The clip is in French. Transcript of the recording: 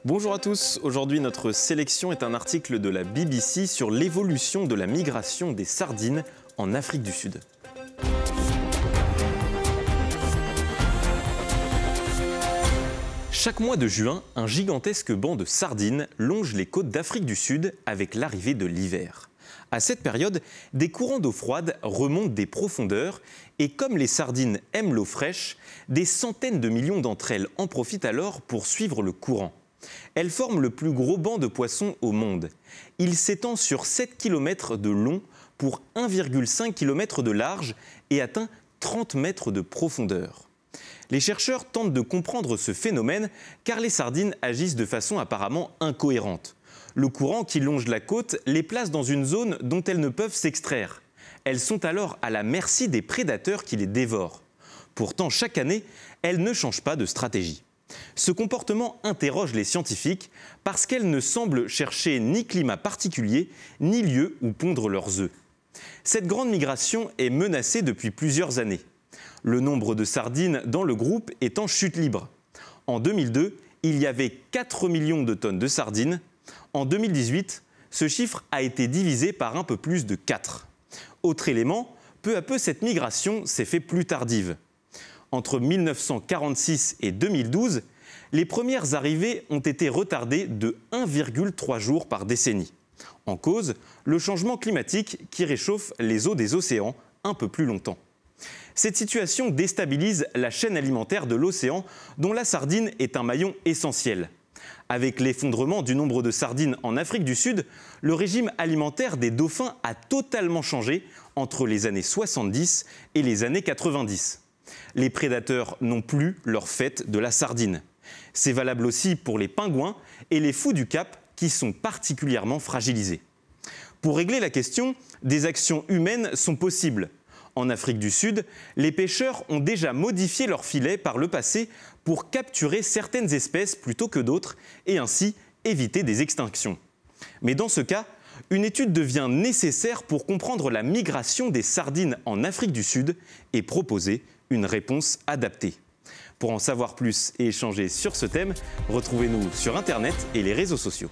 Bonjour à tous, aujourd'hui notre sélection est un article de la BBC sur l'évolution de la migration des sardines en Afrique du Sud. Chaque mois de juin, un gigantesque banc de sardines longe les côtes d'Afrique du Sud avec l'arrivée de l'hiver. À cette période, des courants d'eau froide remontent des profondeurs et comme les sardines aiment l'eau fraîche, des centaines de millions d'entre elles en profitent alors pour suivre le courant. Elles forment le plus gros banc de poissons au monde. Il s'étend sur 7 km de long pour 1,5 km de large et atteint 30 mètres de profondeur. Les chercheurs tentent de comprendre ce phénomène car les sardines agissent de façon apparemment incohérente. Le courant qui longe la côte les place dans une zone dont elles ne peuvent s'extraire. Elles sont alors à la merci des prédateurs qui les dévorent. Pourtant, chaque année, elles ne changent pas de stratégie. Ce comportement interroge les scientifiques parce qu'elles ne semblent chercher ni climat particulier, ni lieu où pondre leurs œufs. Cette grande migration est menacée depuis plusieurs années. Le nombre de sardines dans le groupe est en chute libre. En 2002, il y avait 4 millions de tonnes de sardines. En 2018, ce chiffre a été divisé par un peu plus de 4. Autre élément, peu à peu cette migration s'est fait plus tardive. Entre 1946 et 2012, les premières arrivées ont été retardées de 1,3 jours par décennie. En cause, le changement climatique qui réchauffe les eaux des océans un peu plus longtemps. Cette situation déstabilise la chaîne alimentaire de l'océan dont la sardine est un maillon essentiel. Avec l'effondrement du nombre de sardines en Afrique du Sud, le régime alimentaire des dauphins a totalement changé entre les années 70 et les années 90. Les prédateurs n'ont plus leur fête de la sardine. C'est valable aussi pour les pingouins et les fous du Cap qui sont particulièrement fragilisés. Pour régler la question, des actions humaines sont possibles. En Afrique du Sud, les pêcheurs ont déjà modifié leurs filets par le passé pour capturer certaines espèces plutôt que d'autres et ainsi éviter des extinctions. Mais dans ce cas, une étude devient nécessaire pour comprendre la migration des sardines en Afrique du Sud et proposer une réponse adaptée. Pour en savoir plus et échanger sur ce thème, retrouvez-nous sur Internet et les réseaux sociaux.